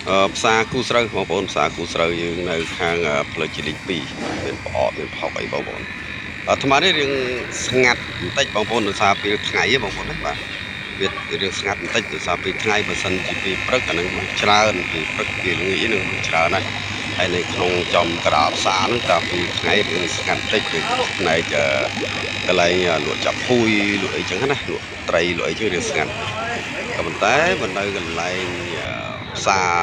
ផ្សារគូស្រូវបងប្អូនផ្សារគូស្រូវយើងនៅខាងផ្លូវជាលេខ2មានប្រអប់មានផុកអីបងប្អូនអាត្មានេះរឿងស្ងាត់បន្តិចបងប្អូនដោយសារពេលថ្ងៃទេបងប្អូនណាបាទវារឿងស្ងាត់បន្តិចដោយសារពេលថ្ងៃបើសិនជាពេលព្រឹកអានឹងมันច្រើនពេលព្រឹកពេលល្ងាចនឹងมันច្រើនណាស់ហើយនៅក្នុងចំក្រៅផ្សារហ្នឹងតាពីថ្ងៃរឿងស្ងាត់បន្តិចគឺផ្នែកកន្លែងលក់ចាប់ភួយលក់អីចឹងណាលក់ត្រីលក់អីចឹងរឿងស្ងាត់ក៏ប៉ុន្តែបើនៅកន្លែងផ្សារ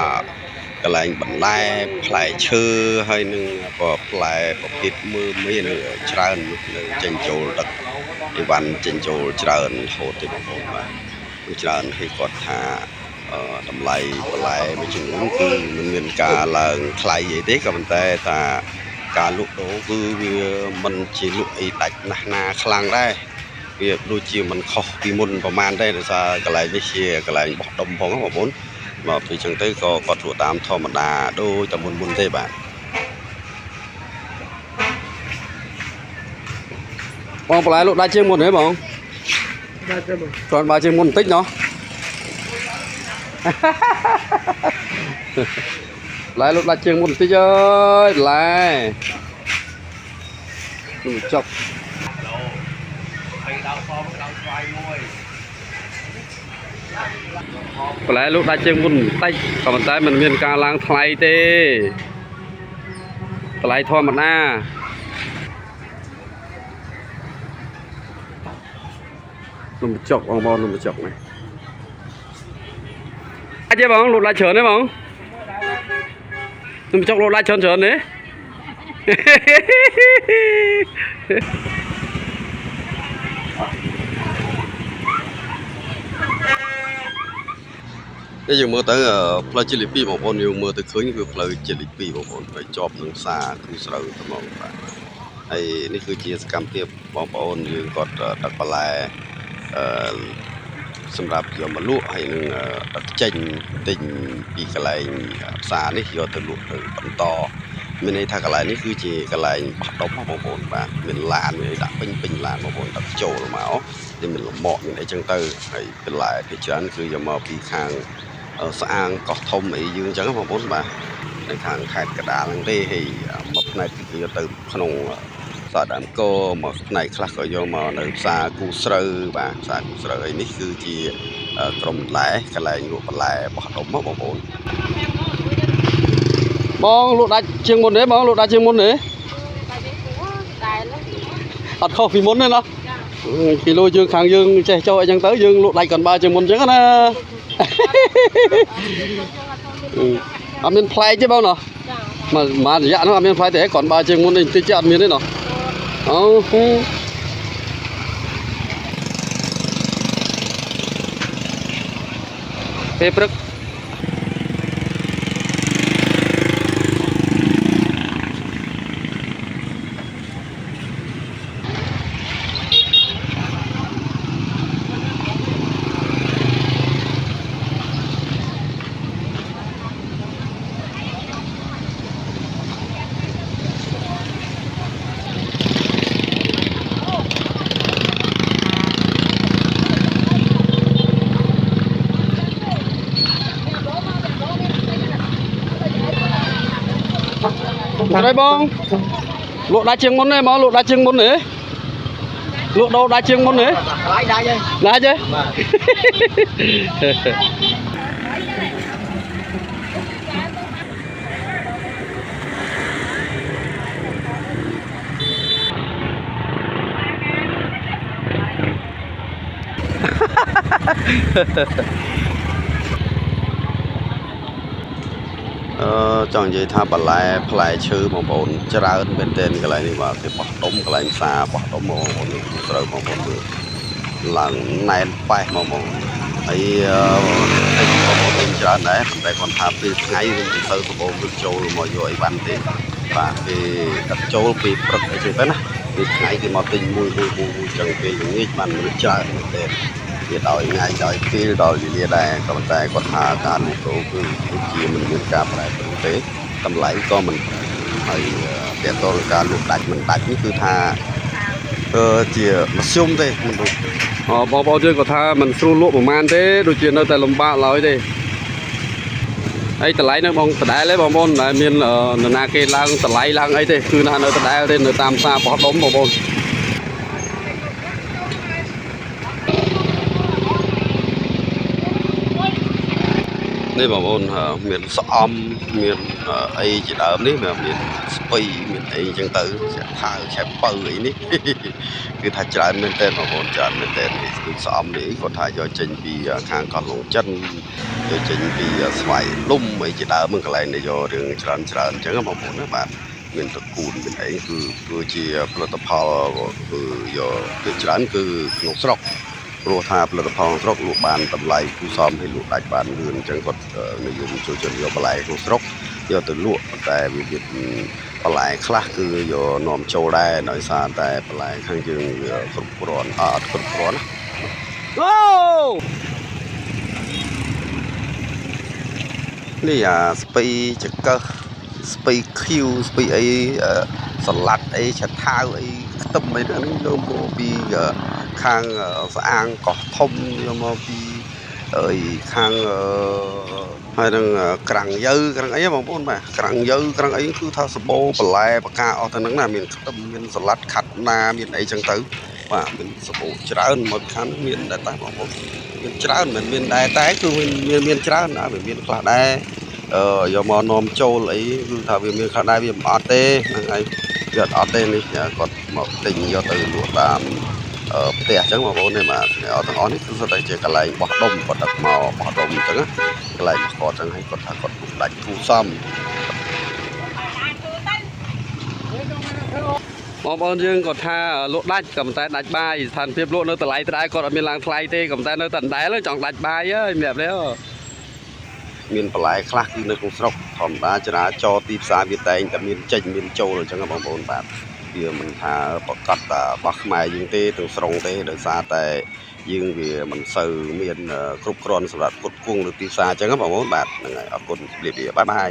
កន្លែងបន្លែផ្លែឈើហើយនឹងផ្លែប្រភេទមើមមានច្រើននៅចេញចូលទឹកអីវ៉ាន់ចេញចូលច្រើនហូតទេបងប្អូនបាទច្រើនហើយគាត់ថាតម្លៃបន្លែមួយចំនួនគឺមិនមានការឡើងថ្លៃអីទេក៏ប៉ុន្តែថាការលក់ដូរគឺវាមិនជាលក់អីដាច់ណាស់ណាខ្លាំងដែរវាដូចជាមិនខុសពីមុនប្រហែលទេដោយសារកន្លែងនេះជាកន្លែងបោះដុំផងបងប្អូនមកពីចឹងទៅក៏គាត់លក់តាមធម្មតាដូចតែមុនទេបាទបងបន្លែលក់ដាច់ជាងមុនទេបងដាច់ទេបងគ្រាន់បើជាងមុនបន្តិចណោះបន្លែលក់ដាច់ជាងមុនបន្តិចអើយបន្លែនឹងចប់បន្លែលក់ដាច់ជាងមុនបន្តិចក៏ប៉ុន្តែมันមានការឡើងថ្លៃទេតម្លៃធម្មតានំចុកបងប្អូននំចុកនេះអាចទេបងលក់ដាច់ច្រើនទេបងនំចុកលក់ដាច់ច្រើនទេនេះយើងមើលទៅផ្លូវជាលេខ2បងប្អូនយើងមើលទៅឃើញគឺផ្លូវជាលេខ2បងប្អូនហើយជាប់នឹងផ្សារគូស្រូវត្មងបាទហើយនេះគឺជាសកម្មភាពបងប្អូនយើងគាត់ដឹកបន្លែសម្រាប់យកមកលក់ហើយនឹងដឹកចេញទិញពីកន្លែងផ្សារនេះយកទៅលក់ទៅបន្តមានន័យថាកន្លែងនេះគឺជាកន្លែងបោះដុំបងប្អូនបាទមានឡានមានដាក់ពេញឡានបងប្អូនដឹកចូលមកវាមានលំមកមានអីចឹងទៅហើយបន្លែភាគច្រើនគឺយកមកពីខាងស្អាងកោះធំអីយើងអញ្ចឹងបងប្អូនបាទនៅខាងខេត្តកណ្ដាលហ្នឹងទេហើយមកផ្នែកគឺយកទៅក្នុងផ្សារដើមគោមកផ្នែកខ្លះក៏យកមកនៅផ្សារគូស្រូវបាទផ្សារគូស្រូវអីនេះគឺជាក្រុមបន្លែកន្លែងលក់បន្លែបោះដុំបងប្អូនបងលក់ដាច់ជាងមុនទេបងលក់ដាច់ជាងមុនទេអត់ខុសពីមុនទេណាគីឡូយើងខាងយើងចេះចូលអីចឹងទៅយើងលក់ដាច់cònបើជាងមុនចឹងណាអត់មានផ្លែកទេបងណោះមករយៈនោះអត់មានផ្លែទេcònបើជាងមុននេះតិចអត់មានទេណោះអូពេលព្រឹកអីបងលក់ដាច់ជាងមុនទេបងលក់ដាច់ជាងមុនទេលក់ដូរដាច់ជាងមុនទេដាច់ទេចង់និយាយថាបន្លែផ្លែឈើបងប្អូនច្រើនមែនទែនកន្លែងនេះបាទគេបោះដុំកន្លែងផ្សារបោះដុំបងប្អូនត្រូវបងប្អូនមើលឡើងណែនប៉េះបងប្អូនហើយបងប្អូនវិញច្រើនដែរប៉ុន្តែគាត់ថាពេលថ្ងៃវិញទៅសម្បូរវាចូលមកយកអីវ៉ាន់ទេបាទគេដឹកចូលពីព្រឹកអីចឹងទៅណាពេលថ្ងៃគេមកទិញមួយចឹងពេលល្ងាចបានមនុស្សច្រើនមែនទែនវាដោយថ្ងៃដោយពេលដល់វេលាដែរក៏ប៉ុន្តែគាត់ថាការលក់ដូរគឺជាមិនមានការប្រែប្រួលទេតម្លៃក៏មិនហើយតើតើការលក់ដាច់មិនដាច់នេះគឺថាជាមធ្យមទេមិនដូចបងប្អូនយើងគាត់ថាមិនស្រួលលក់ប្រហែលទេដូចជានៅតែលំបាកឡើយទេហ ấy tờ lái nó bong tờ đá lấy bong bôn là miền na kê lang tờ lái lang ấy thế cứ là nơi tờ đá thế nơi tam xa bỏ đống bong bônนี่บางคนเมียนซ้อมเมียนไอ้จีดนี่แบบเมียนสปีเมียนไอ้จังตือแฉถ่ายแฉปืนไอ้นี่คือถ่ายจานเมียนเต้นบางคนจานเมียนเต้นคือซ้อมนี่ก็ถ่ายย่อจินปีข้างก่อนลงจันย่อจินปีสมัยลุ่มไอ้จีดมันก็เลยในย่อเรื่องจานจังก็บางคนนะบ้านเมียนตระกูลเป็นไอ้คือจีผลิตภัณฑ์คือย่อคือจานคือนกสระโรธาผลิตภัณฑ์สระลูกบานตำไลผู้ซ้อมให้ลูกได้บานเรือนจังก็ในยุคโจจนย่อปลายของสระย่อตัวลูกแต่วิธีปลายคลาคือย่อนอมโจได้หน่อยซาแต่ปลายข้างจึงกรุบกรอนกรุบกรอนโอ้นี่สปีจักเกอร์สปีคิวสปีไอสลัดไอชัดเท้าไอต้มไอเรื่องโยมโมบีข้างสะอางเกาะทมโยมโมบีข้างhay là càng dư càng ấy bằng bốn mà càng dư càng ấy cứ thao sập bô bờ lẹ bờ ca ở thằngนั้นmiền tâm miền sạt khát na miền ấy chẳng tử và miền sập bô trơn một khán miền đại tá bằng bốn miền trơn miền đại tá cứ miền trơn à miền khá đại giờ mà nôm châu lấy cứ thao miền khá đại miền ở tê này giờ ở tê này còn một tình do từ lụa làmแต่จังว่าโอ้เนี่ยมาเอาทางอ้อนนี่คือสไตล์เจอกระไรบ่ดมบ่ดักมาบ่ดมจังนะกระไรบ่กอจังให้กดทางกดถูกดักถูกซ้ำบางយើងក៏ថាលក់ដាច់ក៏តែដាច់បាយស្ថានភាពលក់នៅតម្លៃត្រៃក៏អត់មានឡើងថ្លៃទេក៏តែនៅតែដែរចង់ដាច់បាយហើយសម្រាប់នេះមានបន្លែខ្លះគឺនៅក្នុងស្រុកធម្មតាចរាចរណ៍ទីផ្សារវាតែងតែមានចេញមានចូលអញ្ចឹងបងប្អូនបាទវាមិនថាប្រកាសតែរបស់ខ្មែរយើងទេទាំងស្រុងទេដោយសារតែយើងវាមិនសូវមានគ្រប់គ្រាន់សម្រាប់ផ្គត់ផ្គង់នៅទីផ្សារអញ្ចឹងបងប្អូនបាទហ្នឹងហើយអរគុណជម្រាបលាបាយបាយ